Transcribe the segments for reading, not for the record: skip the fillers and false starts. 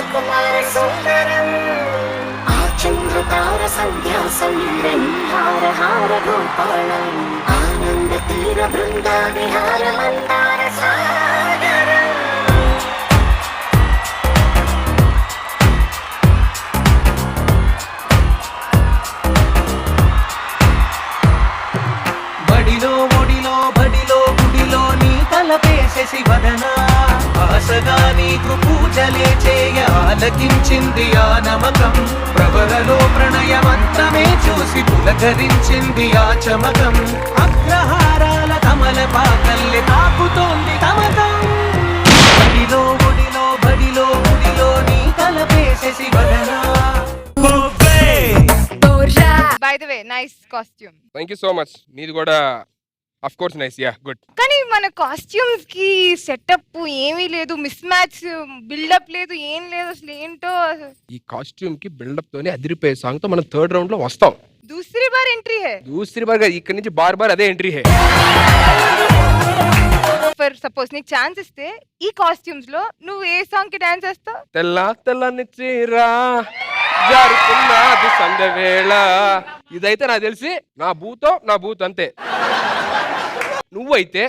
సుకుమార సుందరం ఆ చంద్రతార సంధ్యాసం హార హార గోపాలం ఆనంద తీర బృంద విహార మందార సాగరం. బడిలో ఒడిలో బడిలో గుడిలో నీ తలపేసేసి వదనా ఆశగా నీకు పూజలే చేయ ఆలకించింది ఆ నమకం ప్రవరలో ప్రణయ మంత్రమే చూసి పులకరించింది ఆ చమకం అగ్రహారాల కమల పాకల్లి తాకుతోంది తమకం బడిలో ఒడిలో బడిలో గుడిలో నీ తలపేసేసి వదనా. By the way, nice costume. Thank you so much. Needu kuda of course nice. Yeah, good. కానీ మన కాస్ట్యూమ్స్ కి సెటప్ ఏమీ లేదు, మిస్ మ్యాచ్, బిల్డప్ లేదు, ఏం లేదు, అసలు ఏంటో. ఈ కాస్ట్యూమ్ కి బిల్డప్ తోనే అదిరిపోయే సాంగ్ తో మనం థర్డ్ రౌండ్ లో వస్తాం. Dusari bar entry high. Dusari bar ఇక్కడ నుంచి బార్ బార్ అదే ఎంట్రీ హై. ఫర్ సపోజ్ నీకు ఛాన్స్ ఇస్తే ఈ కాస్ట్యూమ్స్ లో నువ్వు ఏ సాంగ్ కి డాన్స్ చేస్తావు? తెల్ల తెల్లని చీర జారుతున్నది సందవేళ. ఇదైతే నాకు తెలిసి నా బూత్ అంతే. నువ్వైతే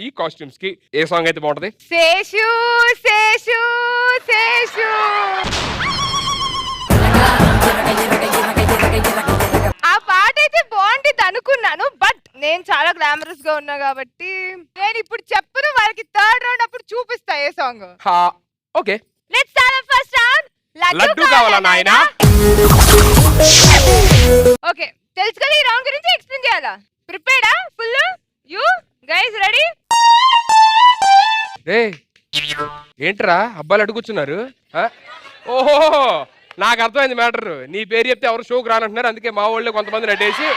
ఈ కాస్ట్యూమ్స్ కి ఏ సాంగ్ అయితే బాగుంటది? శేషు శేషు శేషు. ఆ పాట అయితే బాగుంటుంది అనుకున్నాను, బట్ నేను చాలా గ్లామరస్ గా ఉన్నా కాబట్టి నేను ఇప్పుడు చెప్పను. వాళ్ళకి థర్డ్ రౌండ్ అప్పుడు చూపిస్తా a song. Okay, let's start first round. Laddu కావాలా నాయనా? ఓకే, తెలుసు కదా ఈ రౌండ్ గురించి ఎక్స్ప్లెయిన్ చేయాలా? ప్రిపేర్డా ఫుల్? You guys ready? రే ఏంట్రా అబ్బాయిలు అడుగుతున్నారు? ఓహో నాకు అర్థమైంది మ్యాటర్. నీ పేరు చెప్తే ఎవరు షోకి రానంటున్నారు, అందుకే మా వాళ్ళు కొంతమంది నటేసి.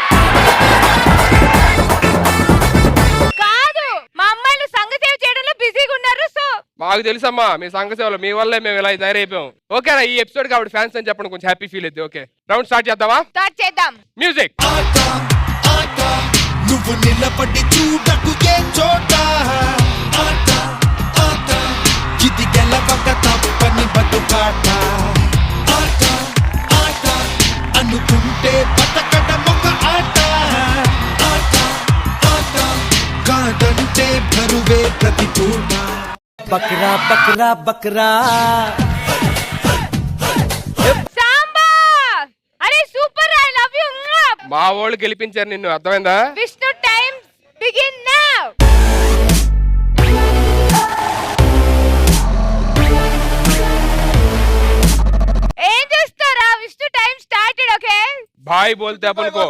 కాదు, మా అమ్మాయిలు సంఘ సేవ చేయడంలో బిజీగా ఉన్నారు. సో మాకు తెలుసమ్మా మీ సంఘ సేవలు, మీ వల్లే మేము ఇలా తయారైపోయాం. ఓకేనా? ఈ ఎపిసోడ్ కాబట్టి ఫ్యాన్స్ అని చెప్పండి, కొంచెం హ్యాపీ ఫీల్ అయితే. ఓకే, రౌండ్ స్టార్ట్ చేద్దామా? స్టార్ట్ చేద్దాం. మ్యూజిక్. నువ్వు నిలబడి చూడకు ఏ చోట ఇది గెలవక తప్పని బతుకాట అనుకుంటే బతకడం ఒక ఆట కాదంటే బరువే ప్రతి పూట. బక్రా బక్రా బక్రా సాంబా, అరే సూపర్, ఐ లవ్ యు. మా వాళ్ళు గెలిపించారు నిన్ను, అర్థమైందా? Vishnu time begin now. ఏం చేస్తారా? Vishnu time started. Okay, boy బోల్తే अपन को.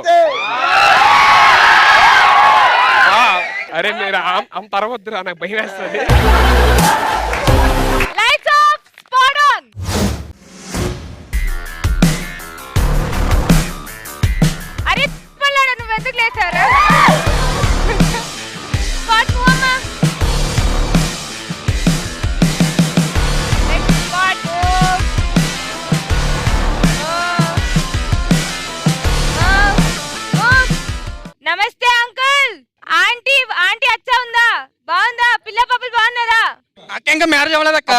అరే మీరు అంత అరవద్దురా, నాకు భయం వేస్తుంది. Lights off, spot on. అరే పల్లాడ, నువ్వు ఎందుకు లేచారా? స్పాట్ మూవ్ అమ్మా. Next spot move. నమస్తే అంకుల్, ఆంటీ అచ్చా ఉందా? బాగుందా? పిల్ల పాపలు బాగున్నారా? ఇంకా మ్యారేజ్ అవ్వలేదక్క.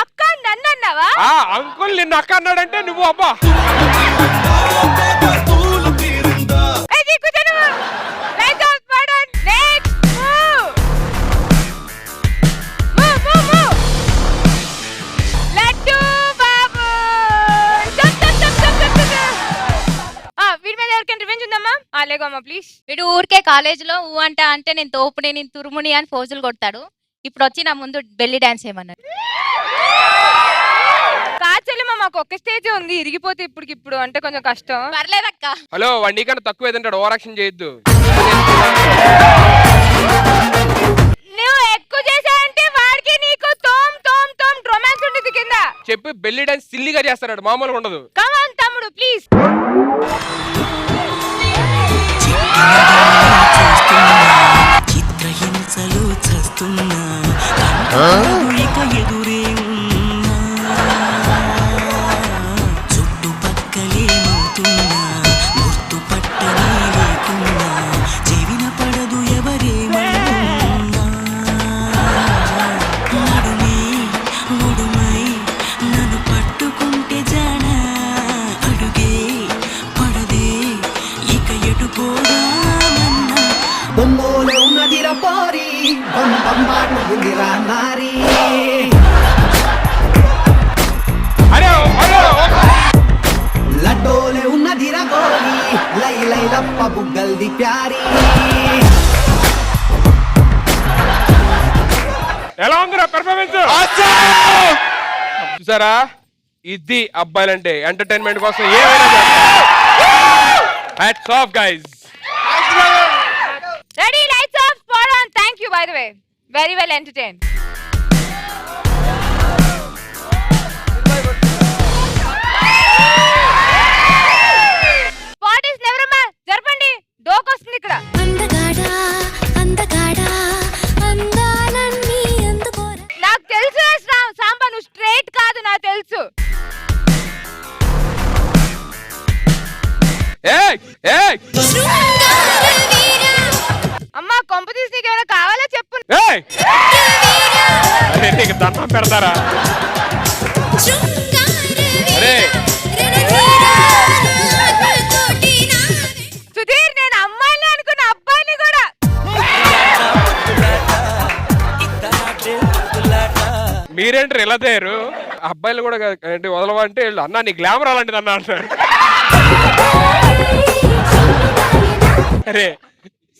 అక్క నన్ను అన్నావా? అంకుల్ నిన్ను అక్క అన్నాడంటే నువ్వు అబ్బా. వీడు ఊరికే కాలేజీలో ఊ అంటే నేను తోపుని, నేను తురుముని అని ఫోజులు కొడతాడు. ఇప్పుడు వచ్చి నా ముందు బెల్లి డాన్స్ ఏమన్నారు. కాచలమ్మ, మాకు ఒక స్టేజ్ ఉంది, ఇరిగిపోతే ఇప్పుడు అంటే కొంచెం కష్టం. పర్లేదక్క. హలో, వాడి కన్నా తక్కువ ఏదంటాడు, ఓవర్ యాక్షన్ చేయొద్దు. నువ్వు ఎక్కువ చేసావంటే వాడికి నీకు తోమ్ తోమ్ తోమ్ రొమాన్స్ ఉంటుంది కింద. చెప్పి బెల్లి డాన్స్ సిల్లిగా చేస్తాడు, మామూలుగా ఉండదు. కమ్ ఆన్ తమ్ముడు, ప్లీజ్. చిత్రహింసలు చేస్తున్నా ఇక ఎదురే చుట్టుపక్కలేమవుతున్నా గుర్తుపట్టనే లేకున్నా చెవిన పడదు ఎవరేమన్నా ఉన్నదిరా పోరి బొమ్మందిరా నారీ అరే అరే లడ్డోలే ఉన్నదిరా గోరి లై లై లప్ప బుగ్గల్ది ప్యారీ ఎలా ఉందిరా పెర్ఫార్మెన్స్ చూసారా ఇది అబ్బాయిలంటే ఎంటర్టైన్మెంట్ కోసం ఏమైనా hats off guys ready lights off spot on thank you bye the way very well entertain spot is never అమ్మా జరపండి డోక్ వస్తుంది ఇక్కడ అందగాడా అందగాడా అందాలన్నీ అందుకోరా నాకు తెలుసు సాంబా నువ్వు స్ట్రైట్ కాదు నాకు తెలుసు ఏయ్ ఏయ్ అమ్మా కొంపతీసి నీకు ఏమైనా కావాలా చెప్పు ఏయ్ అరే నీకు దండం పెడతారా అరే సుధీర్ నేను అమ్మాయిని అనుకున్న అబ్బాయిని కూడా మీరేంటారు ఇలా తయారు అబ్బాయిలు కూడా ఏంటి వదలవంటే అన్న నీ గ్లామర్ అలాంటిది అన్న అంటారు అరే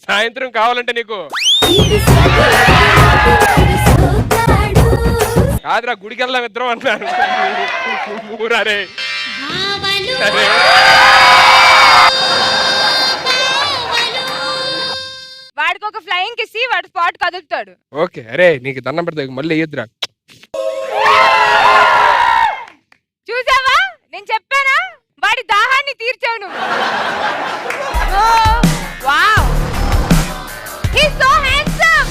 సాయంత్రం కావాలంటే నీకు కాదురా గుడికి వెళ్దాం ఇద్దరం అంటారు ఊరరే అరే వాడికి ఒక ఫ్లయింగ్ కిసి వాడు స్పాట్ కదులుతాడు ఓకే అరే నీకు దండం పెడతా మళ్ళీ వేయద్దురా చూసావా నేను చెప్పానా వాడి దాహాన్ని తీర్చావు నువ్వు వావ్ హి సో హ్యాండ్సమ్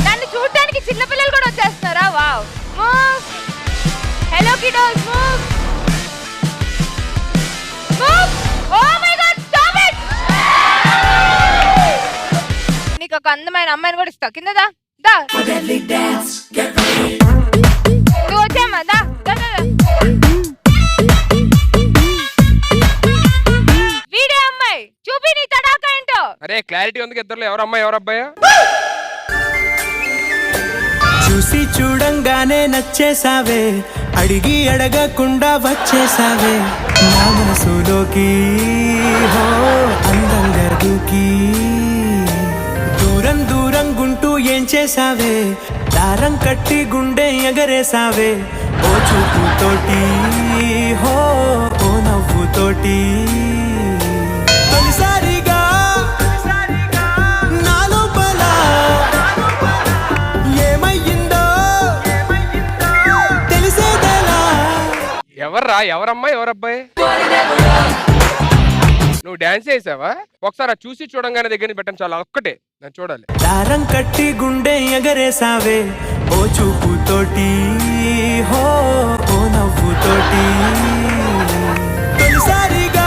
నన్ను చూడడానికి చిన్న పిల్లలు కూడా వచ్చేస్తున్నారా wow move hello kiddos move move oh my god stop it నీకు ఒక అందమైన అమ్మాయిని కూడా ఇస్తా కింద దా దా నువ్వు వచ్చామా దా దా దా వీడే అమ్మాయి చూపి నీ తడాక ఏంటో అరే క్లారిటీ ఉంది ఇద్దరు ఎవరు అమ్మాయి ఎవరు అబ్బాయి చూసి చూడంగానే నచ్చేసావే అడిగి అడగకుండా వచ్చేసావే నా మనసులోకి హో అందంగా దూకి దూరం దూరం గుంటూ ఏం చేసావే దారం కట్టి గుండె ఎగరేసావే ఓ చూపుతోటి హో ఓ నవ్వుతోటి తొలిసారిగా నా లోపల ఏమయ్యిందో తెలిసేదేలా ఎవర్రా ఎవరమ్మాయి ఎవరబ్బాయి నువ్వు డాన్స్ చేసావా ఒకసారి చూసి చూడంగానే దగ్గర పెట్టండి చాలా ఒక్కటే నేను చూడాలి దారం కట్టి గుండె ఎగరేసావే ఓ చూపుతోటి హో ఓ నవ్వుతోటి తొలిసారిగా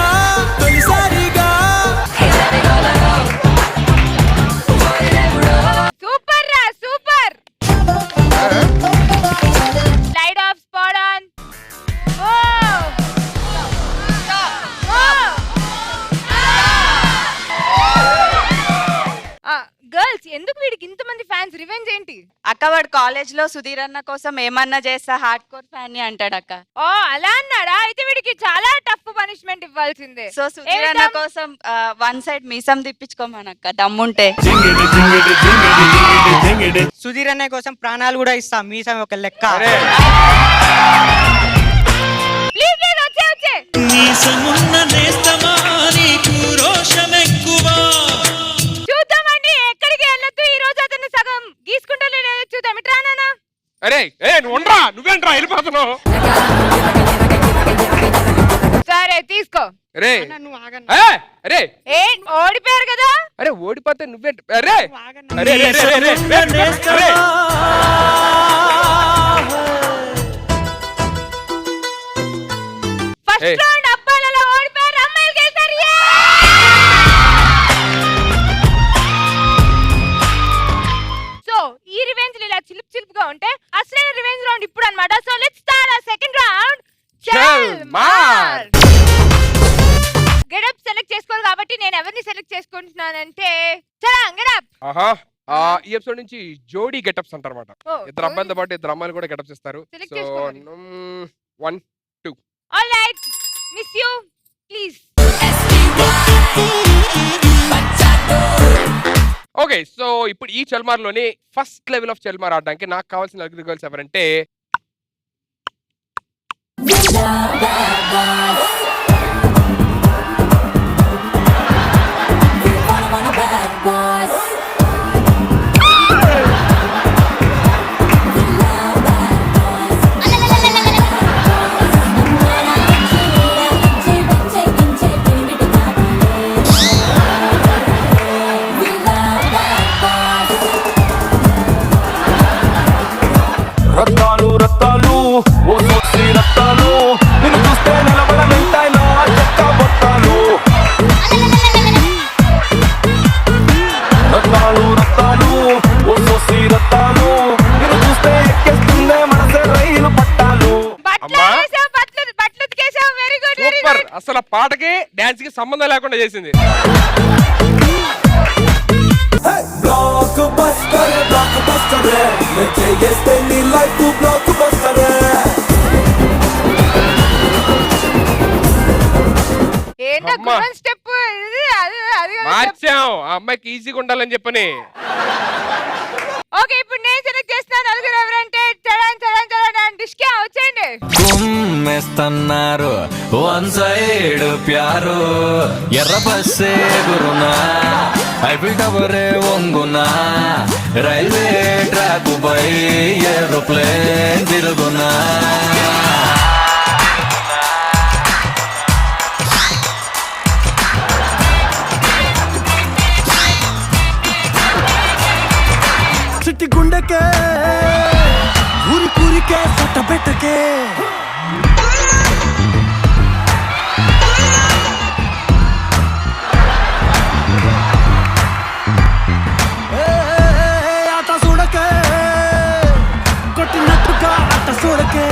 తొలిసారిగా సూపర్ రా super light off spot on oh girls ఎందుకు వీడికి ఇంతమంది ఫ్యాన్స్ రివెంజ్ ఏంటి అక్క వాడు కాలేజ్ లో సుధీర్ అన్న కోసం ఏమన్నా చేస్తా హార్డ్ కోర్ ఫ్యాన్ ని అంటాడు అక్క. ఓ అలా అన్నాడా అయితే వీడికి చాలా టఫ్ పనిష్మెంట్ ఇవ్వాల్సిందే సో సుధీర్ అన్న కోసం వన్ సైడ్ మీసం తిప్పించుకోమనక్క దమ్ముంటే. సుధీర్ అనే కోసం ప్రాణాలు కూడా ఇస్తాం మీసం ఒక లెక్క. అరే ప్లీజ్ ప్లీజ్ వచ్చే వచ్చే నీసమున్న నేస్తమా నీకు రోషమెక్కువ చూద్దామండి ఎక్కడికి వెళ్ళొద్దు ఈ రోజు అతను సగం గీసుకుంటూ లేదో చూద్దాం ఇట్రా నాన్న. అరే ఏ నువ్వు ఉండరా నువ్వేంట్రా వెళ్ళిపోతున్నావు సరే తీసుకో అరే నువ్వు ఆగన్నా. అరే ఏ ఓడిపోయారు కదా అరే ఓడిపోతే నువ్వేంటి అరే అరే అరే అరే అరే ఫస్ట్ రౌండ్ అబ్బాయిలలో ఓడిపోయారు అమ్మాయిలు గెలిచారు. సో ఈ రివెంజ్ ఇలా చిలుపు చిలుపుగా ఉంటే అసలైన రివెంజ్ రౌండ్ ఇప్పుడు అన్నమాట. సో లెట్స్ స్టార్ట్ ఆ సెకండ్ రౌండ్. చల్ మార్. గెట్ అప్ నేను ఎవరిని సెలెక్ట్ చేసుకుంటున్నానంటే చాలా అంగడాప్. ఆహా ఈ ఎపిసోడ్ నుంచి జోడీ గెటప్స్ అంటారన్నమాట. ఇద్దరు అబ్బాయిలతో పాటు ఇద్దరు అమ్మాయిలు కూడా గెటప్స్ ఇస్తారు. Select సో చేసుకోవాలి. 1 2 all right miss you please. Okay so ఇప్పుడు ఈ చల్మార్లోని ఫస్ట్ లెవెల్ ఆఫ్ చల్మార్ ఆడడానికి నాకు కావాల్సిన నలుగురు గర్ల్స్ ఎవరంటే రత్తాలు రత్తాలు ఓ సోసి రత్తాలు నిన్ను చూస్తే నిలబడ వెంటాయి నా చెక్క బొత్తాలు రత్తాలు రత్తాలు ఓ సోసి రత్తాలు నిన్ను చూస్తే ఎక్కేస్తుందే మనసే రైలు పట్టాలు. అమ్మా. బట్టలు ఉతికేసావు. Very good very super. Good. అసలు ఆ పాటకి డాన్స్ కి సంబంధం లేకుండా చేసింది. బ్లాక్ బస్టర్ చేస్తే నీ లైఫ్ బ్లాక్ బస్టర్. ఏంటో అమ్మా. గుమ్మన్ స్టెప్ ఇది అది అది మార్చాం ఆ అమ్మాయికి ఈజీగా ఉండాలని చెప్పని. ఓకే ఇప్పుడు నేను సెలెక్ట్ చేస్తున్నా నలుగురు ఎవరంటే చరణ్ చరణ్ చరణ్ డిష్కే వచ్చేయండి. కుమ్మేస్తున్నారు వన్ సైడ్ ప్యారు ఎర్ర బస్సే గురునా హైబ్రిడ్ అవరే వంగునా రైల్వే ట్రాక్ పై ఏరోప్లేన్ తిరుగునా. చిట్టి గుండెకే ఊరి కూరికే సట్ట పెట్టకే ఆట చూడకే కొట్టినట్టుగా ఆట చూడకే.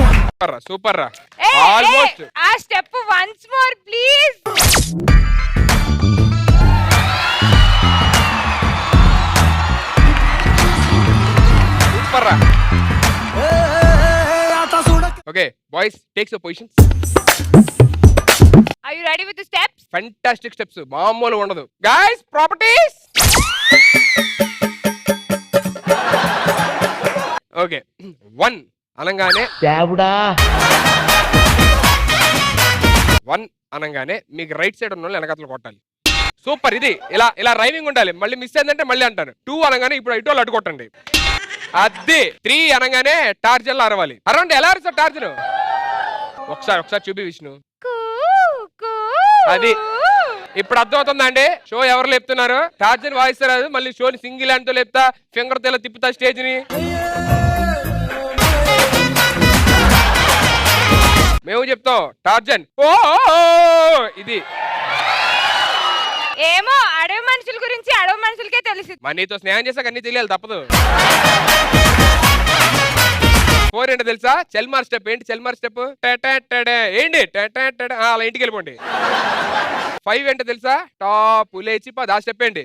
సూపర్ రా ఏయ్, ఆల్మోస్ట్. ఏయ్, ఆ step once more please. Super రా. ఆట చూడకే. Okay boys takes your positions. Are you ready with the steps? Fantastic steps మామూలు ఉండదు. Guys properties. ఓకే 1 అనగానే 1 అనగానే మీకు రైట్ సైడ్ ఉన్న వాళ్ళు వెనకాతలు కొట్టాలి. సూపర్. ఇది ఇలా ఇలా రైమింగ్ ఉండాలి. మళ్ళీ మిస్ అయిందంటే మళ్ళీ అంటాను. 2 అనగానే ఇప్పుడు ఇటు వాళ్ళు అటు కొట్టండి. అది 3 అనగానే టార్జన్ అరవాలి. అరవండి. ఎలా అరుస్తారు టార్జన్? ఒకసారి చూపి విష్ణు. కూ కూ. అది. ఇప్పుడు అర్థమవుతుందా అండి షో ఎవరు లేపుతున్నారు? టార్జన్ వాయిస్తారు. మళ్ళీ షోని సింగిల్ హ్యాండ్ తో లేపుతా, ఫింగర్ తో ఇలా తిప్పుతా స్టేజ్ ని. మేము చెప్తాం టార్జన్ ఓ ఇది. ఏమో అడవి మనుషుల గురించి అడవి మనుషులకే తెలిసి. మరి నీతో స్నేహం చేసాక అన్ని తెలియాలి తప్పదు. 4 ఏంటో తెలుసా? చెల్మార్ స్టెప్. ఏంటి చెల్మార్ స్టెప్? ఏంటి అలా ఇంటికి వెళ్ళిపోండి. 5 ఏంటో తెలుసా? టాప్ లేచి పద. ఆ స్టెప్ ఏంటి?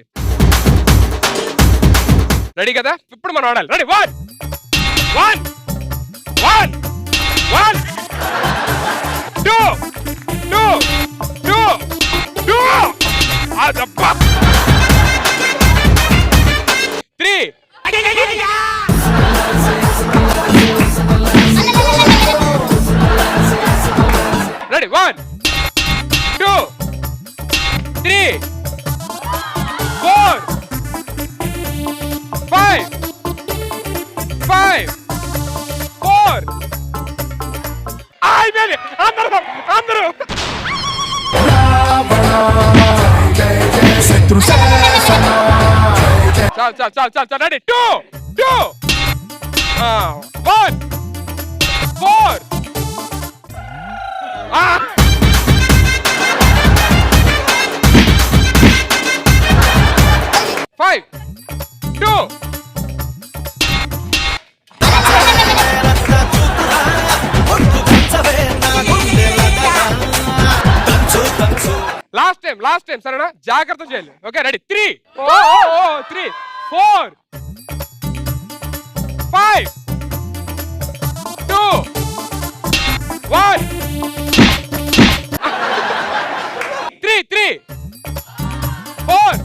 రెడీ కదా? ఇప్పుడు మనం ఆడాలి. రెడీ 1 1 1 1 2 2 2 2 అదబ్బా 3 రెడీ 1 2 3 4 5 5 4 అయిపోయింది. అందరూ చాలు రెడీ 2 2 1 4 5 2 లాస్ట్ టైం సరేనా? జాగ్రత్త చేయాలి. Okay ready? 3 3 4 5 2 1 3 3 4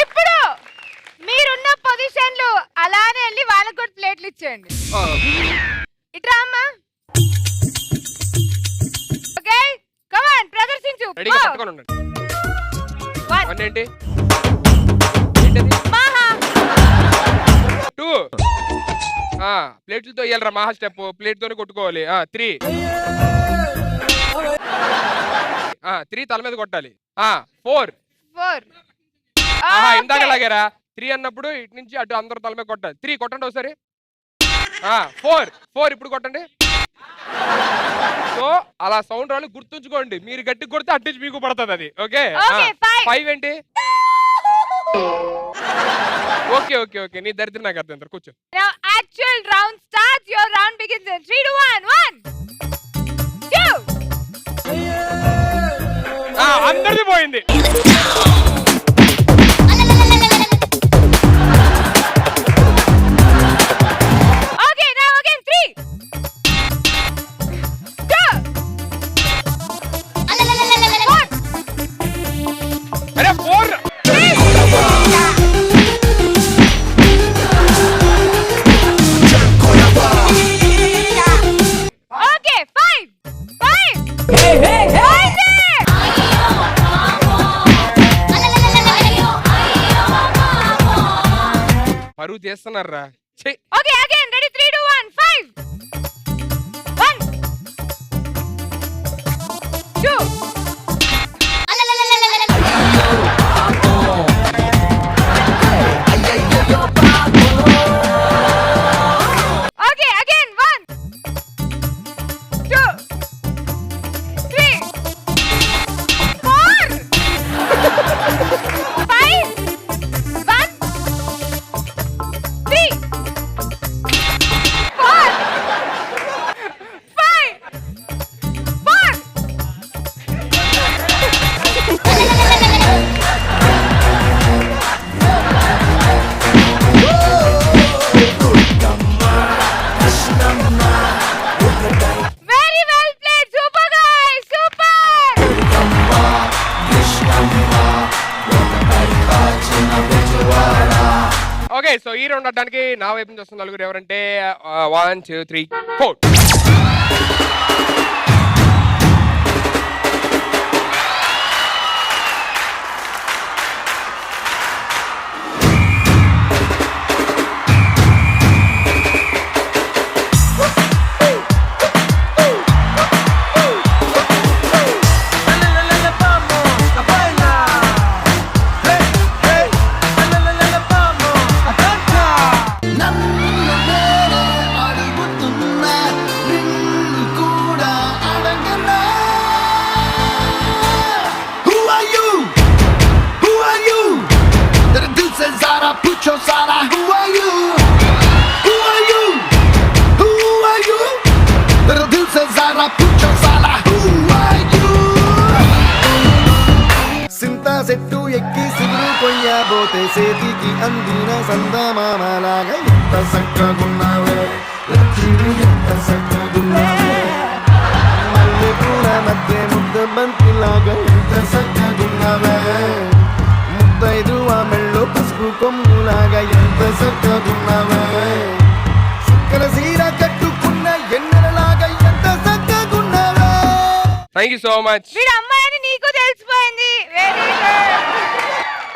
ఇప్పుడు మీరున్న పొజిషన్లు అలానే వెళ్ళి వాళ్ళకి కూడా ప్లేట్లు ఇచ్చేయండి. ఇట్రా అమ్మా. ఓకే కమాన్ ప్రదర్శించు. రెడీగా పట్టుకొని ఉండండి. 1 ఏంటి? మహా 2 ప్లేట్లతో ఇయ్యాలరా మహా స్టెప్. ప్లేట్ తోనే కొట్టుకోవాలి. 3 3 తల మీద కొట్టాలి. 4 4 ఇందాక లాగారా 3 అన్నప్పుడు ఇటు నుంచి అటు అందరూ తల మీద కొట్టాలి. 3 కొట్టండి ఒకసారి. 4 ఇప్పుడు కొట్టండి. సో అలా సౌండ్ రాళ్ళు గుర్తుంచుకోండి. మీరు గట్టిగా కొడితే అటు నుంచి మీకు పడుతుంది అది. ఓకే 5 ఏంటి? ఓకే ఓకే ఓకే నీ దరిద్రం నాకు అర్థం. కూర్చో. Now actual round starts. Your round begins in 3 to 1. 1 2 అందరిది పోయింది. Okay, now again 3 2 అరే 4 Okay, 5 పరువు చేస్తున్నారా? Okay, again ready 3 to 1 5 1 2 Okay, again 1 2 3 4 5 1 3 4 5 4 Very well played, super guys, super. Okay so ఈ రౌండ్ ఆడడానికి నా వైపు నుంచి వస్తున్న నలుగురు ఎవరంటే 1 2 3 4. చెట్టు ఎక్కి సిగురు కొయ్యబోతే సేతికి అందిన సందమామలాగా ఎంత చక్కగున్నావే లక్ష్మి ఎంత చక్కగున్నావే మల్లె పూల మధ్య ముద్ద బంతిలాగా ఎంత చక్కగున్నావే ముద్దైదువ మెళ్ళు పసుపు కొమ్ములాగా ఎంత చక్కగున్నావే చక్కర సీర కట్టుకున్న ఎన్నెలలాగా ఎంత చక్కగున్నావే. Thank you so much. వీడు అమ్మాయిని నీకు తెలిసిపోయింది. Very good.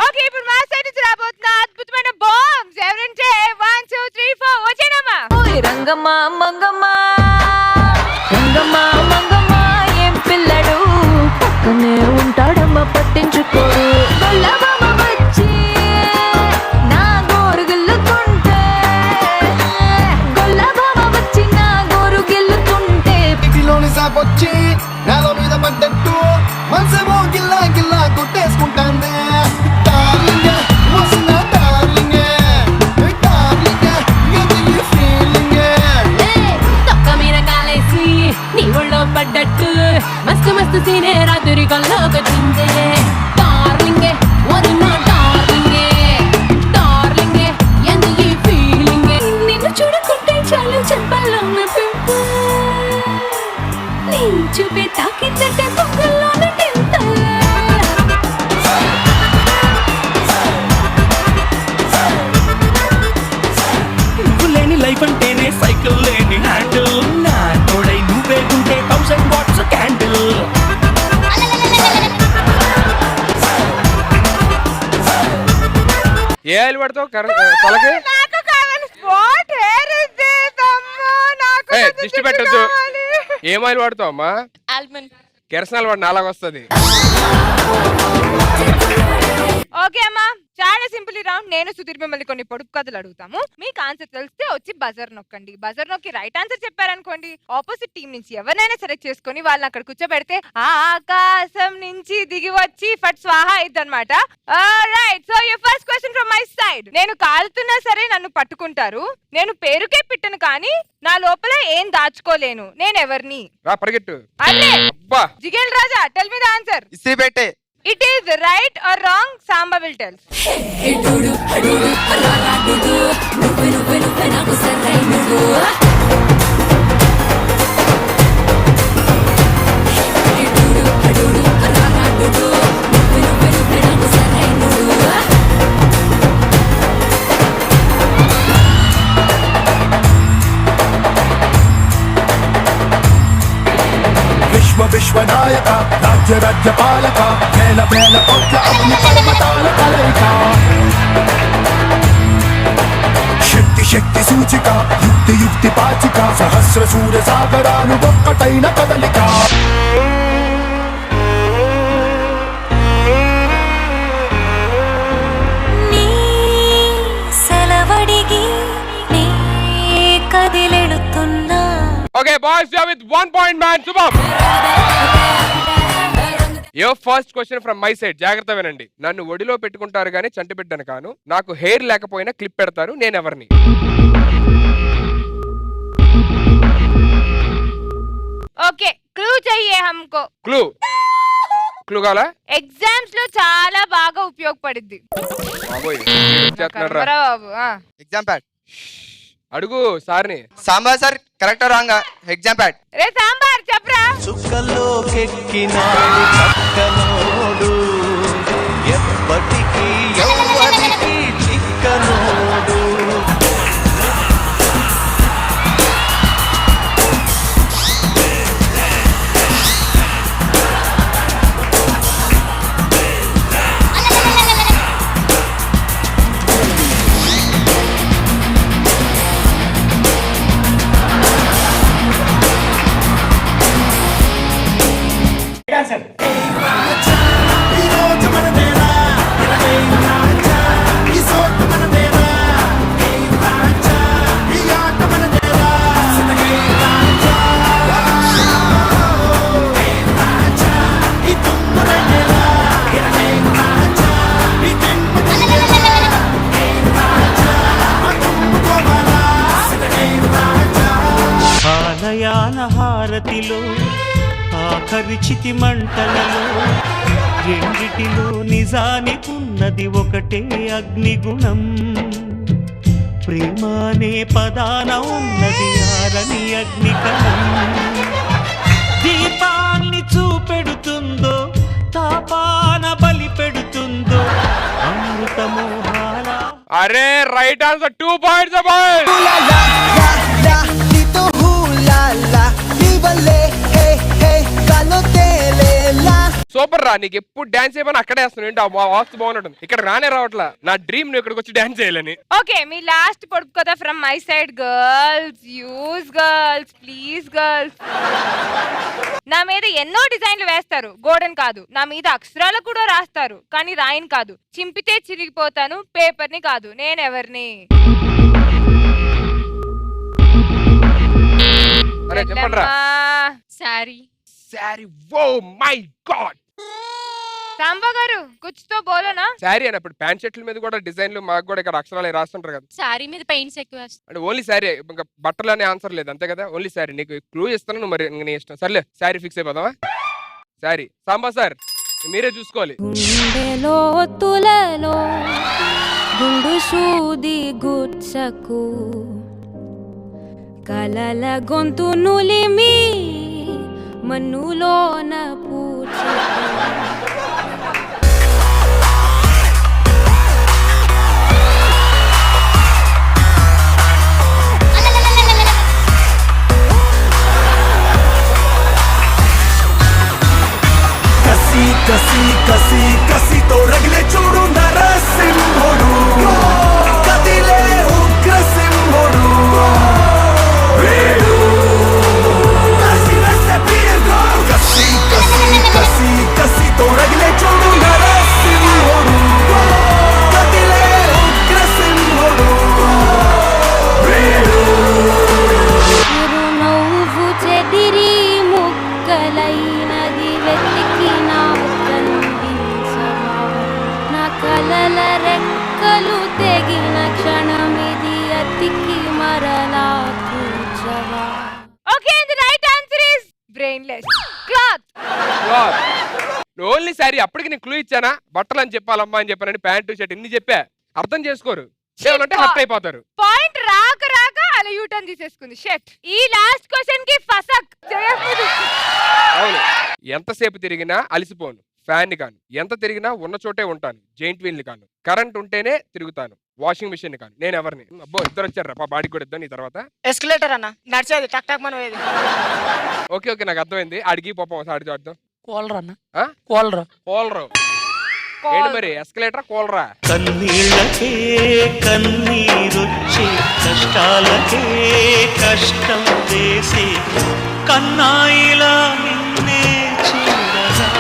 ఓకే ఇప్పుడు మా సైడ్ నుంచి రాబోతున్న అద్భుతమైన బాంబ్స్ ఎవరంటే 1 2 3 4 వచ్చేనమ్మా. రంగమ్మ మంగమ్మ రంగమ్మ మంగమ్మ ఏం పిల్లడు పక్కనే ఉంటాడమ్మ పట్టించుకోడు. గొల్లబామ వచ్చి నా గోరు గిల్లుతుంటే గొల్లబామ వచ్చి నా గోరు గిల్లుతుంటే ఇంటిలోని సాపొచ్చి నేల మీద పడ్డట్టు మనసేమో గిల్లా గిల్లా కొట్టేసుకుంటాందే. డార్లింగ్ వస్తున్న ఏ ఆయిల్ పడతావు తలకి? నాకు కావాలి. What hair is this? అమ్మా, నాకు ఏ కొంచెం దిష్టి జుట్టు పెట్టద్దు. కావాలి. ఏం ఆయిల్ పడతావు అమ్మా? ఆల్మండ్. కెరసనాలు వాడు నాలాగా వస్తుంది. ఓకే అమ్మా, చాలా సింపుల్ ఈ రౌండ్. నేను సుధీర్ మిమ్మల్ని కొన్ని పొడుపు కథలు అడుగుతాము. మీకు ఆన్సర్ తెలిస్తే వచ్చి బజర్ నొక్కండి. బజర్ నొక్కి రైట్ ఆన్సర్ చెప్పారనుకోండి, ఆపోజిట్ టీం నుంచి ఎవరినైనా సెలెక్ట్ చేసుకొని వాళ్ళని అక్కడ కూర్చోబెడితే ఆకాశం నుంచి దిగి వచ్చి ఫట్ స్వాహా ఇద్దనమాట. Right, so your first question from my side. నేను కాలుతున్నా సరే నన్ను పట్టుకుంటారు. నేను పేరుకే పిట్టను కానీ నా లోపల ఏం దాచుకోలేను. నేను ఎవరిని? రా పరిగెట్టు. అదే అబ్బా జిగేల్ రాజా, టెల్ మీ ద ఆన్సర్. ఇస్త్రీ పెట్టే. It is right or wrong? Samba will tell. విశ్వనాయక రాజ్య రాజ్యపాలక వేల వేల కోట్ల అగ్ని పర్వతాల కలయిక శక్తి శక్తి సూచిక యుక్తి యుక్తి పాచిక సహస్ర సూర్య సాగరాలు ఒక్కటైన కదలిక okay boys, you are with 1 point man. శుభం. Your first question from my side. జాగ్రత్త వినండి. నన్ను ఒడిలో పెట్టుకుంటారు కానీ చంటి బిడ్డను కాను. నాకు హెయిర్ లేకపోయినా క్లిప్ పెడతారు. నేను ఎవరిని? ఓకే, క్లూ చెయ్యే హమ్కో. క్లూ కావాలా? ఎగ్జామ్స్ లో చాలా బాగా ఉపయోగపడుద్ది. బాబోయ్, చేస్తున్నాడు రా. బాబు ఎగ్జామ్ ప్యాడ్. అడుగు సార్ని. Sambar sir correct wrong exam pad. రే సాంబార్ చెప్పరా. చుక్కల్లోకెక్కినాడు చక్కనోడు ఎప్పటికీ ఎవ్వరికి చిక్కనోడు. ఆలయాన హారతిలో ఆఖరి చితి మంటలలో రెండిటిలో నిజానికున్నది ఒకటే అగ్నిగుణం. ప్రేమానే పదాన ఉన్నది ఆరని అగ్నికణం. దీపాన్ని చూపెడుతుందో తాపాన బలి పెడుతుందో అమృతమోహాల. అరే right answer 2 points boy. Super రా. నీకు ఎప్పుడు డాన్స్ చేయమని అక్కడే వేస్తున్నావు. ఏంటి ఆ వాస్తు బాగున్నట్టుంది. ఇక్కడ రానే రావట్లా. నా డ్రీమ్ నువ్వు ఇక్కడికి వచ్చి డాన్స్ చేయాలని. ఓకే, మీ లాస్ట్ పొడుపు కదా from my side. Girls use girls please girls. నా మీద ఎన్నో డిజైన్లు వేస్తారు, గోడన్ కాదు. నా మీద అక్షరాలు కూడా రాస్తారు, కానీ రాయిన్ కాదు. చింపితే చిరిగిపోతాను, పేపర్ ని కాదు. నేను ఎవరిని? అరే చెప్పండి రా. Sorry. Sorry. Oh my god. Samba గారు కుచ్చుతో బోలోనా? శారీ అన్నప్పుడు ప్యాంట్ షర్ట్ల మీద కూడా డిజైన్లు మాకు కూడా ఇక్కడ అక్షరాలు రాస్తుంటారు కదా. శారీ మీద పెయింట్స్ ఎక్కువ వేస్తాం. అంటే ఓన్లీ శారీ, ఇంకా బట్టలు అనే ఆన్సర్ లేదు అంతే కదా. ఓన్లీ శారీ. నీకు క్లూ ఇస్తాను, నువ్వు మరి నీ ఇష్టం. సర్లే శారీ ఫిక్స్ అయిపోదామా? శారీ. సాంబా సార్ మీరే చూసుకోవాలి. గుండెలో తులలో గుండు సూది గుచ్చకు కలల గొంతు నులిమి మన్నులోన పూచకు. కసి కసి కసి కసితో రగిలే చూడు నరసింహుడు. Okay the right answer is brainless cloth. Only sorry అప్పటికి నేను క్లూ ఇచ్చానా బట్టలు అని చెప్పాలమ్మా అని చెప్పానని ప్యాంటు షర్ట్ ఇన్ని చెప్పా అర్థం చేసుకోరు ఏమంటే హర్ట్ అయిపోతారు. పాయింట్ రాక అలా యూటర్న్ తీసేసుకుంది. షట్. ఈ లాస్ట్ క్వశ్చన్ కి ఫసక్ చేయకూడదు. అవును ఎంతసేపు తిరిగినా అలిసిపోను ఫ్యాన్ కాను ఎంత తిరిగినా ఉన్న చోటే ఉంటాను జైంట్ వీల్ కాను కరెంట్ ఉంటేనే తిరుగుతాను వాషింగ్ మిషన్ కాను నేను ఎవరిని. అబ్బో ఇద్దరు వచ్చారు పా బాడీకి కూడా ఇద్దాం నీ తర్వాత. ఎస్కలేటర్ అన్న నడిచేది టక్ టక్ మనం ఏది. ఓకే ఓకే నాకు అర్థమైంది అడిగి పాపం ఒకసారి చూద్దాం. కోలర్ అన్న ఆ? కోలర్ కోలరు ఏంటి మరి ఎస్కలేటరా కోలరా? కన్నీళ్ళకే కన్నీరొచ్చే కష్టాలకే కష్టం వేసే కన్నాయిలా నిన్నే చూడరా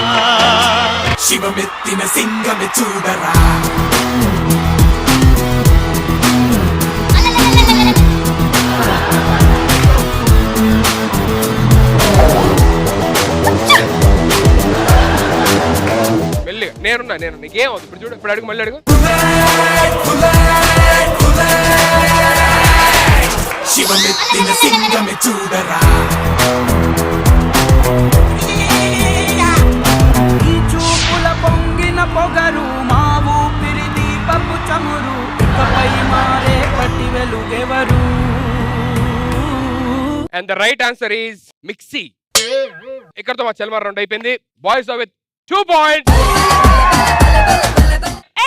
శివమెత్తిన సింగమె చూడరా మెల్లిగా నేనున్నా నేను నీకేం అవుతుంది ఇప్పుడు చూడు ఇప్పుడు అడుగు మళ్ళీ అడుగు. శివమెత్తిన సింగమె చూడరా ఈ చూపుల పొంగిన పొగరు మా ఊపిరి దీపపు చమురు ఇకపై మారే పట్టి వెలుగెవరు. And the right answer is mixie. ఇక్కడతో మా చల్మార్ రౌండ్ అయిపోయింది. Boys are with 2 points.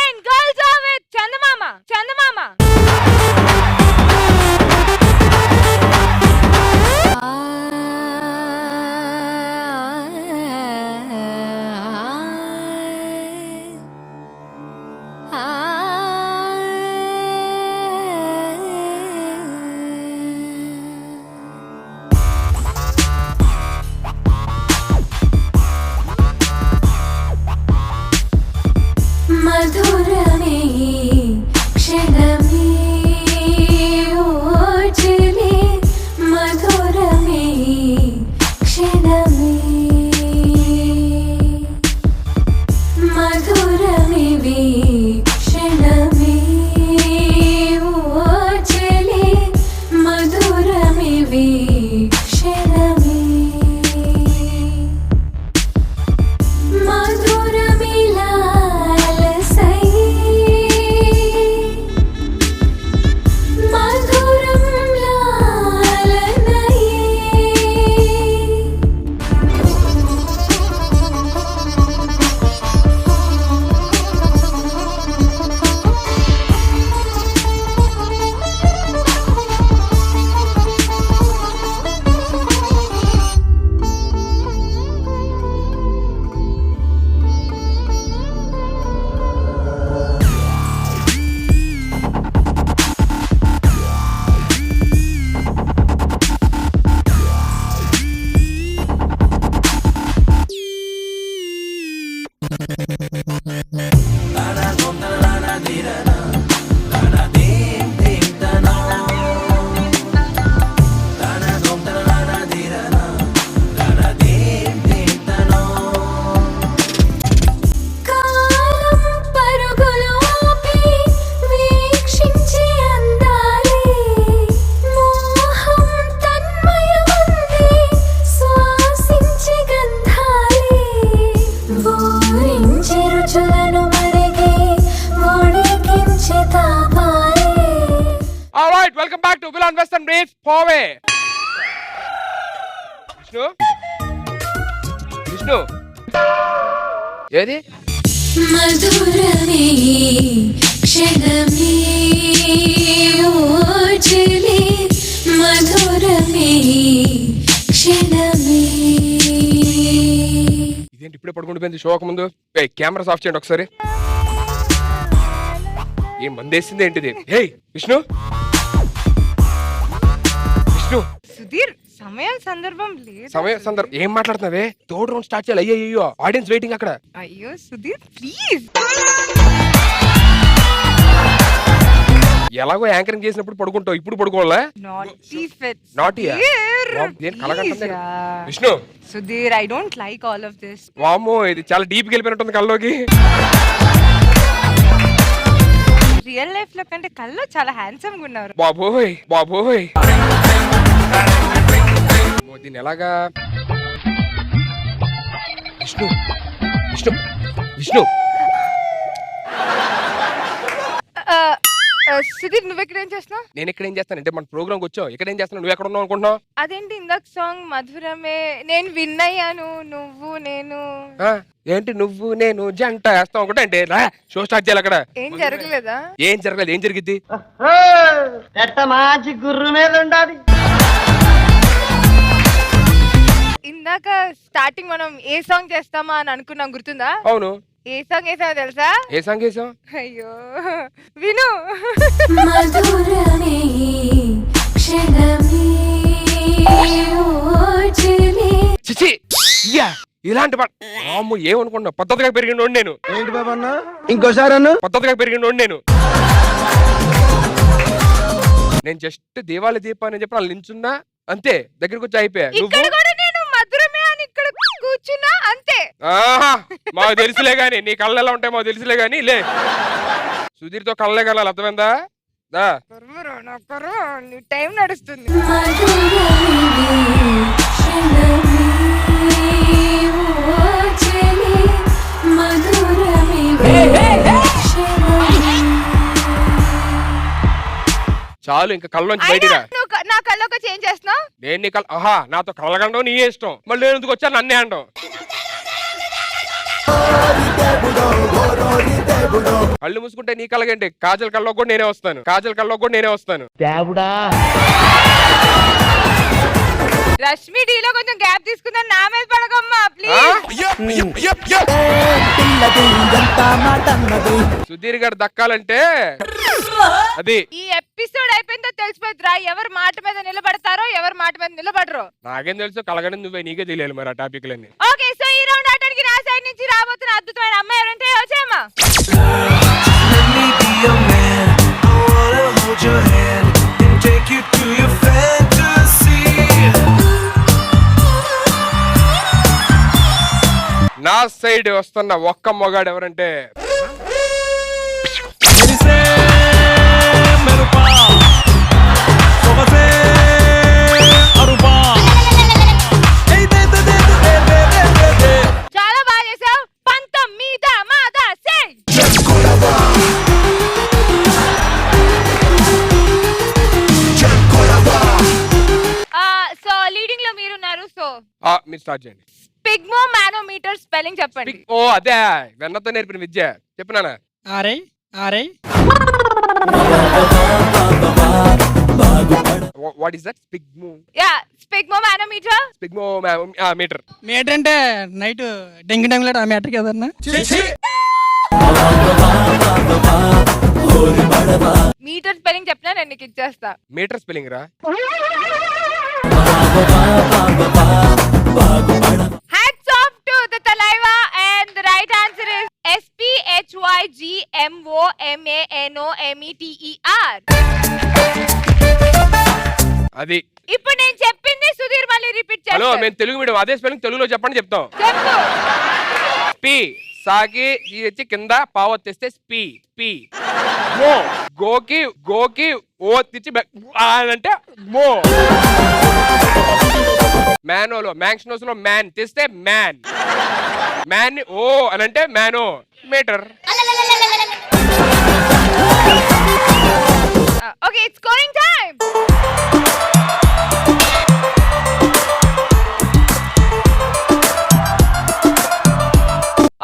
And girls are with చందమామ. చందమామ. మధురమే క్షణమే ఓజలే మధురమే క్షణమే మధురమే క్షణమే ఓజలే మధురమే క్షణమే మధురమిలా welcome back to villain western brief పోవే. విష్ణు విష్ణు ఏది మధురమే క్షణమే ఓజలే మధురమే క్షణమే. ఇదేంటి ఇప్పుడే పడుకుండిపోయింది షో ముందు. కెమెరాస్ ఆఫ్ చేయండి ఒకసారి. ఏం మందేసింది ఏంటిది? హే విష్ణు విష్ణు సుధీర్ సమయం సందర్భం లేదు. సమయం సందర్భం ఏం మాట్లాడుతున్నావే? థర్డ్ రౌండ్ స్టార్ట్ చేయాలి. అయ్యో ఆడియన్స్ వెయిటింగ్ అక్కడ. అయ్యో సుధీర్ ప్లీజ్. ఎలాగో యాంకరింగ్ చేసినప్పుడు పడుకుంటావు ఇప్పుడు పడుకోవాలా? నాటియా Vishnu Sudheer I don't like all of this. వామ్మో ఇది చాలా డీప్ గా వెళ్ళిపోయినట్టుంది కల్లోకి. రియల్ లైఫ్ లో కంటే కల్లో చాలా హ్యాండ్సమ్ గా ఉన్నారు. బాబోయ్ బాబోయ్ దీన్ని ఎలాగా విష్ణు విష్ణు విష్ణు సుధీర్ నువ్వు ఇక్కడ ఏం చేస్తున్నావు? నేను ఇక్కడ ఏం చేస్తాను అంటే మన ప్రోగ్రామ్కి వచ్చావు ఇక్కడ ఏం చేస్తున్నావు నువ్వు ఎక్కడ ఉన్నావు అనుకుంటున్నావు అదేంటి ఇందాక సాంగ్ మధురమే నేను విన్ అయ్యాను నువ్వు నేను ఆ, ఏంటి నువ్వు నేను జంట వేస్తావు ఒకటే అంటే రా షో స్టార్ట్ చేయాలి అక్కడ ఏం జరగలేదా? ఏం జరగలేదు ఏం జరిగిద్ది మంచి గుర్రు మీద ఉండాలి. ఇందాక స్టార్టింగ్ మనం ఏ సాంగ్ చేస్తామా అని అనుకున్నాం గుర్తుందా? అవును ఏ సాంగ్ వేసామో తెలుసా? ఏ సాంగ్ వేసావు అయ్యో విను. మధురమే క్షణమే ఓ చెలి చిచి యా ఇలాంటి పాట అమ్ము ఏమనుకున్నావు పద్ధతిగా పెరిగినోడు నేను ఏంటి బాబా అన్న ఇంకోసారి అన్న పద్ధతిగా పెరిగినోడు నేను జస్ట్ దేవాలయ దీప అని చెప్పి వాళ్ళు నించున్నా అంతే దగ్గరికి వచ్చి అయిపోయా ఇక్కడ కూడా నేను మధురమే అని ఇక్కడ కూర్చున్నా అంతే. ఆహా మాకు తెలుసులే గాని నీ కళ్ళు ఎలా ఉంటాయి మాకు తెలుసులే గాని లే సుధీర్తో కళ్ళే కలాలి అర్థమైందా దా నీ టైం నడుస్తుంది. మధురమే క్షణమే ఓ చెలి మధురమే క్షణమే. చాలు ఇంకా కళ్ళలోంచి అయినా బయటిరా నువ్వు నా కళ్ళొక చేంజ్ చేస్తున్నావు. నేను నీ కళ్ళ ఆహా నాతో కళ్ళగండం నీ ఇష్టం మళ్ళీ నేను ఎందుకు వచ్చాను నన్నే అంటాం కళ్ళు మూసుకుంటే నీ కళ్ళగంటే కాజల్ కల్లో కూడా నేనే వస్తాను కాజల్ కల్లో కూడా నేనే వస్తాను రష్మి డీలో కొంచెం గ్యాప్ తీసుకుందని నా మీద పడకమ్మా ప్లీజ్. సుధీర్ గారు దక్కాలంటే అది ఈ ఎపిసోడ్ అయిపోయిందో తెలిసిపోద్దిరా ఎవరు మాట మీద నిలబడతారో ఎవరు మాట మీద నిలబడరు. నాకేం తెలుసు కలగడం నువ్వే నీకే తెలియాలి మరి ఆ టాపిక్లన్నీ ఓకే సో ఈ రౌండ్ ఆటానికి నా సైడ్ నుంచి రాబోతున్న అద్భుతమైన అమ్మాయి ఎవరంటే వచ్చేయమ్మా. నా సైడ్ వస్తున్న ఒక్క మొగాడు ఎవరంటే చాలా బాగా చేసావు. పంతం మీద మాదా సే సో లీడింగ్ లో మీరున్నారు. సో మీరు స్టార్ట్ చేయండి స్పిగ్మో మానోమీటర్ స్పెల్లింగ్ చెప్పండి. ఓ అదే వెన్నతో నేర్పిన విద్య చెప్పినానా ఆరే ఆరే what is that sphygmo yeah sphygmomanometer. Sphygmometer meter అంటే నైట్ డెంగి డెంగులాట ఆ మీటర్ కదన్నా. మీటర్ స్పెల్లింగ్ చెప్పినా నేను నీకు ఇచ్చేస్తా. మీటర్ స్పెల్లింగ్ రా Hats off to the Talaiva and the right answer is SPHYGMOMANOMETER. అది ఇప్పుడు నేను చెప్పింది సుధీర్ మళ్ళీ రిపీట్ హలో చేస్తాను. మేము తెలుగు మీడియం అదే స్పెల్లింగ్ తెలుగులో చెప్పండి చెప్తాం చెప్పు. పి సాగి వచ్చి కింద పావొత్తేస్తే స్పీ స్పీ మో గోకి గోకి ఓ తెచ్చి అంటే మో మ్యానోలో మ్యాంక్షనోస్ లో మ్యాన్ తెస్తే మ్యాన్ మ్యాన్ ని ఓ అని అంటే manometer okay it's scoring time.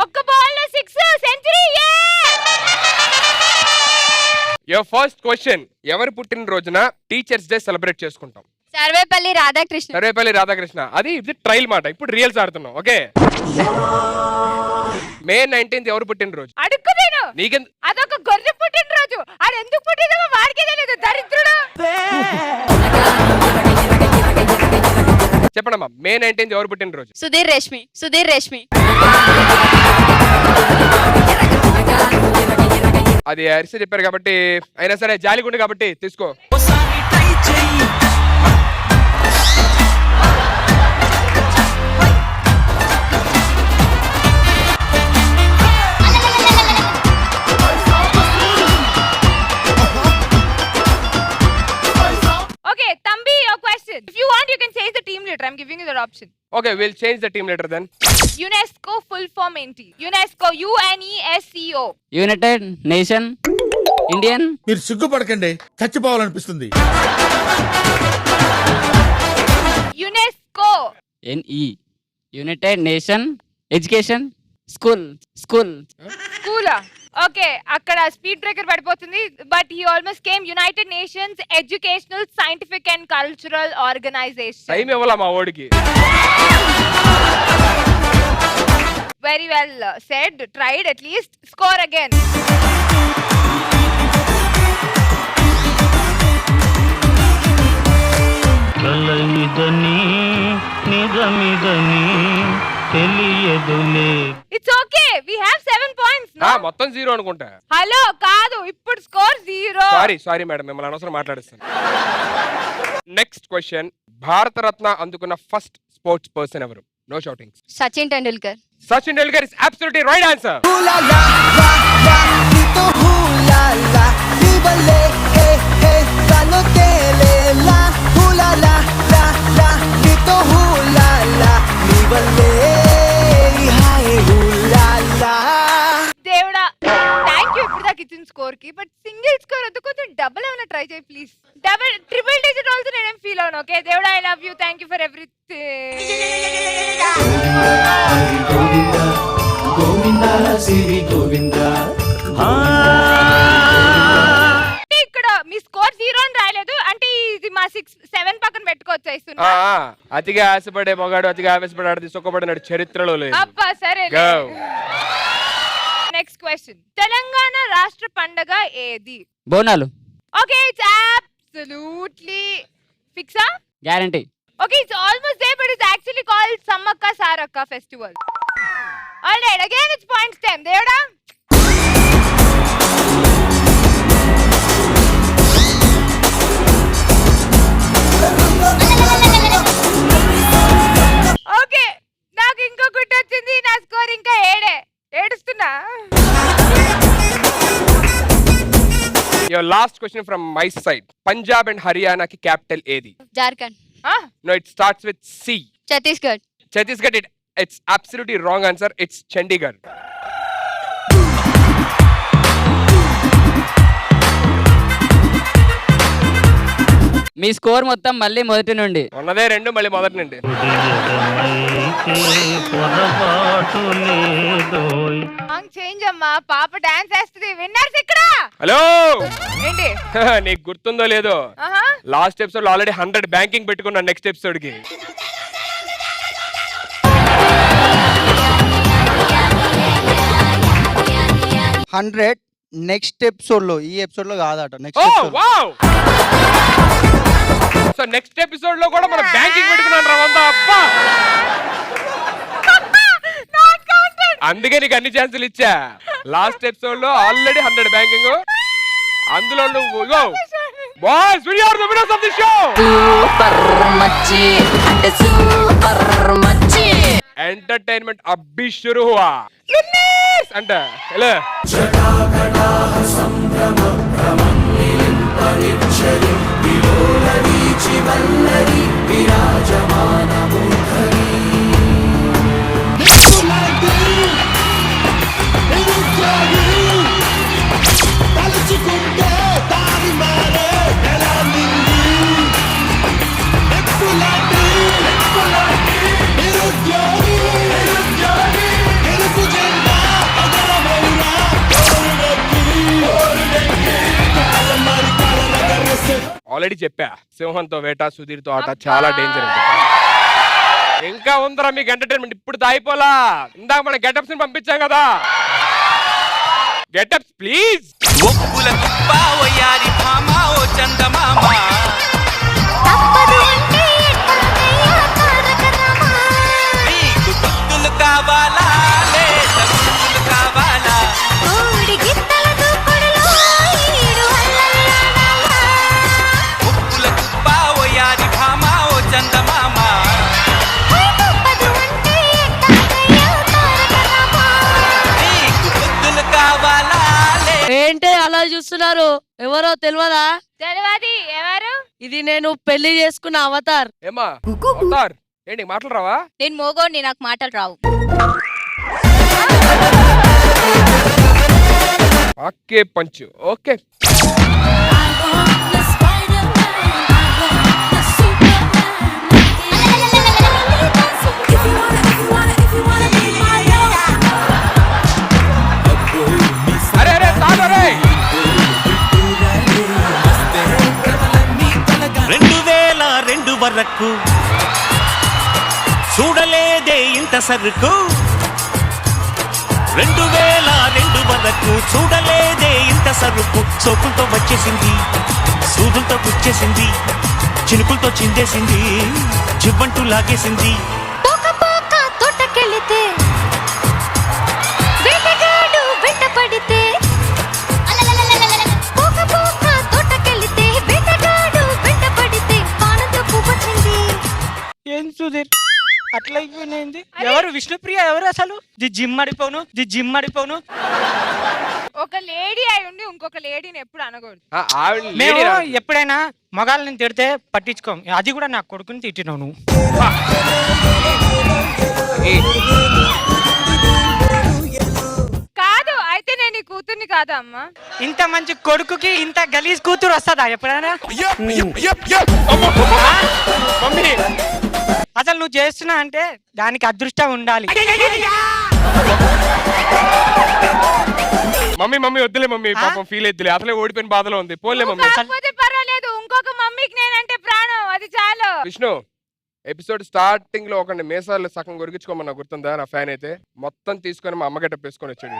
ఒక్క బాల్ లో 6 సెంచరీ. యువర్ ఫస్ట్ క్వశ్చన్ ఎవరు పుట్టిన రోజున టీచర్స్ డే సెలబ్రేట్ చేసుకుంటాం సర్వేపల్లి రాధాకృష్ణ. సర్వేపల్లి రాధాకృష్ణ అది ఇది ట్రయల్ మాట ఇప్పుడు రియల్స్ ఆడుతున్నాం ఓకే మే 19th ఎవరు పుట్టిన రోజు అడుక్కునేను. నీకెందు అదొక గొర్రె పుట్టినరోజు. ఆడు ఎందుకు పుట్టినో వాడికే తెలియదు దరిద్రుడు. చెప్పండమ్మా మే 19th ఎవరు పుట్టిన రోజు సుధీర్ రేష్మి. సుధీర్ రేష్మి. అది అరిసి చెప్పారు కాబట్టి అయినా సరే జాలిగుండు కాబట్టి తీసుకో Okay, Thambi, your question. If you want, you can change the team leader. I'm giving you that option. Okay will change the team leader then. UNESCO full form ఏంటి? UNESCO UNESCO. United nation Indian. మీరు సిగ్గుపడకండి, చచ్చిపోవాలనిపిస్తుంది. UNESCO. NE United nation education school. స్కూలా? Okay, అక్కడ speed breaker పడిపోతుంది. But he almost came. United nations educational scientific and cultural organisation. Time ఇవ్వాలా మా ఓడికి. Very well said. Tried at least. Score again. కలయిదని నిజమిదని తెలియదులే. It's okay. We have 7 points. No? మొత్తం 0 అనుకుంటా. Hello కాదు, ఇప్పుడు స్కోర్ 0. సారీ మేడం, మిమ్మల్ని అనవసరం మాట్లాడిస్తాను. Next question. భారతరత్న అందుకున్న ఫస్ట్ స్పోర్ట్స్ పర్సన్ ఎవరు? No shoutings. Sachin Tendulkar. Sachin Tendulkar is absolutely right answer. హూలా లా లా లా నీతో హూలా లా నీవలే హే హే తను తేలేలా హూలా లా లా లా నీతో హూలా లా నీవలే హాయ్ హూలా లా. దేవుడా, థ్యాంక్ యూ ఇప్పుడు దాకా ఇచ్చిన స్కోర్ కి. బట్ సింగిల్ స్కోర్ వద్దు, కొంచెం డబుల్ ఏమైనా ట్రై చేయి please. Double triple digit also నేనేం ఫీల్ అవును. ఓకే దేవుడా, I love you, thank you for everything. ఇక్కడ మీ స్కోర్ 0 అని రాయలేదు అంటే ఇది మా 7 పక్కన పెట్టుకోవచ్చు ఇస్తున్నా. అతిగా ఆశపడే మగాడు అతిగా ఆవేశపడాడు సుఖపడినాడు చరిత్రలో లేదు. అబ్బా సరే. Next question. తెలంగాణ రాష్ట్ర పండగ ఏది? బోనాలు. ఓకే, ఇట్స్ అబ్సల్యూట్లీ ఫిక్సా? Guarantee. Okay, it's almost there, but it's actually called Samakka Sarakka Festival. Alright, again it's points time. Devada. Okay, నాకు ఇంకో గుట్ట వచ్చింది. నా స్కోర్ ఇంకా 7. ఏడుస్తున్నా. Your last question from my side. Punjab and Haryana ki capital ఏది? Jharkhand. No, it starts with C. Chhattisgarh. Chhattisgarh. It's absolutely wrong answer. It's Chandigarh. Me score మొత్తం మళ్ళీ మొదటి నుండి. ఉన్నదే 2 మళ్ళీ మొదటి నుండి. పొరపాటు లేదోయ్. చేంజ్ అమ్మా, పాప డాన్స్ వేస్తుంది. విన్నర్స్ ఇక్కడ. హలో ఏంటి? నీకు గుర్తుందో లేదో, లాస్ట్ ఎపిసోడ్ ఆల్రెడీ 100 బ్యాంకింగ్ పెట్టుకున్నా నెక్స్ట్ ఎపిసోడ్ కి. నెక్స్ట్ ఎపిసోడ్ లో, ఈ ఎపిసోడ్ లో కాదట. సో నెక్స్ట్ ఎపిసోడ్ లో కూడా మనం బ్యాంకింగ్ పెట్టుకున్నాం రా 100. అబ్బా, అందుకే నీకు అన్ని ఛాన్సులు ఇచ్చా. లాస్ట్ ఎపిసోడ్ లో ఆల్రెడీ 100 బ్యాంకింగ్, అందులో నువ్వు boys we are the winners of the show. Super మచ్చి అంటే సూపర్ మచ్చి. ఎంటర్టైన్మెంట్ అబ్బి షురు హువా. విన్నర్స్ అంట హలో. ఆల్రెడీ చెప్పా, సింహంతో వేట సుధీర్తో ఆట చాలా డేంజర్. ఇంకా ఉందరా మీకు ఎంటర్టైన్మెంట్, ఇప్పుడు అయిపోలా. ఇందాక మన గెటప్స్ ని పంపించాం కదా, గెటప్స్ ప్లీజ్. ఏంటి అలా చూస్తున్నారు? ఎవరో తెలియదా? తెలియదు. ఎవరు? ఇది నేను పెళ్లి చేసుకున్న అవతార్. ఏమా అవతార్ ఏంటి మాటలు రావా? నేను మోగోడిని, నాకు మాటలు రావు. ఓకే పంచు. ఓకే అరే అరే తాగరే. 2002 వరకు చూడలేదే ఇంత సరుకు. 2002 వరకు చూడలేదే ఇంత సరుకు. సోకులతో వచ్చేసింది, సూదులతో గుచ్చేసింది, చినుకులతో చిందేసింది, చివ్వంటూ లాగేసింది. తోటకెళితే వేటగాడు వెంట పడితే, తోటకెళితే వేటగాడు వెంట పడితే పానంతో పువ్వొచ్చింది. ఏం సుధీర్ అట్లా అయిపోయింది? ఎవరు విష్ణుప్రియ? ఎవరు అసలు? జిమ్ అడిపోను. ఒక లేడీ అయి ఉండి ఇంకొక లేడీని ఎప్పుడు అనకూడదు. ఆవిడ మేము లేడీ రా. ఎప్పుడైనా మగాళ్ళని తిడితే పట్టించుకోం. అది కూడా నా కొడుకుని తిట్టినావు నువ్వు. కాదు అయితే నేను నీ కూతుర్ని కాదా అమ్మా? ఇంత మంచి కొడుకుకి ఇంత గలీజ్ కూతురు వస్తుందా ఎప్పుడైనా? మమ్మీ అసలు నువ్వు చేస్తున్నా అంటే దానికి అదృష్టం ఉండాలి. మమ్మీ వద్దులే మమ్మీ, పాపం ఫీల్ అయిద్దిలే, అసలే ఓడిపోయిన బాధలో ఉంది. పోలే మమ్మీ. కాకపోతే పర్వాలేదు, ఇంకొక మమ్మీకి నేనంటే ప్రాణం, అది చాలు. విష్ణు ఎపిసోడ్ స్టార్టింగ్ లో ఒక మేసాలు సగం కొరిగించుకోమన్నా గుర్తుందా? నా ఫ్యాన్ అయితే మొత్తం తీసుకొని మా అమ్మ గెటప్ వేసుకొని వచ్చాడు.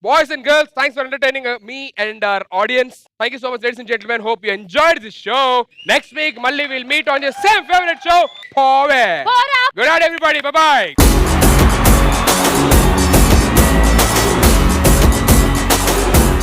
Boys and girls, thanks for entertaining me and our audience. Thank you so much, ladies and gentlemen. Hope you enjoyed this show. Next week, Malli will meet on your same favorite show, Pove. Good night, everybody. Bye-bye.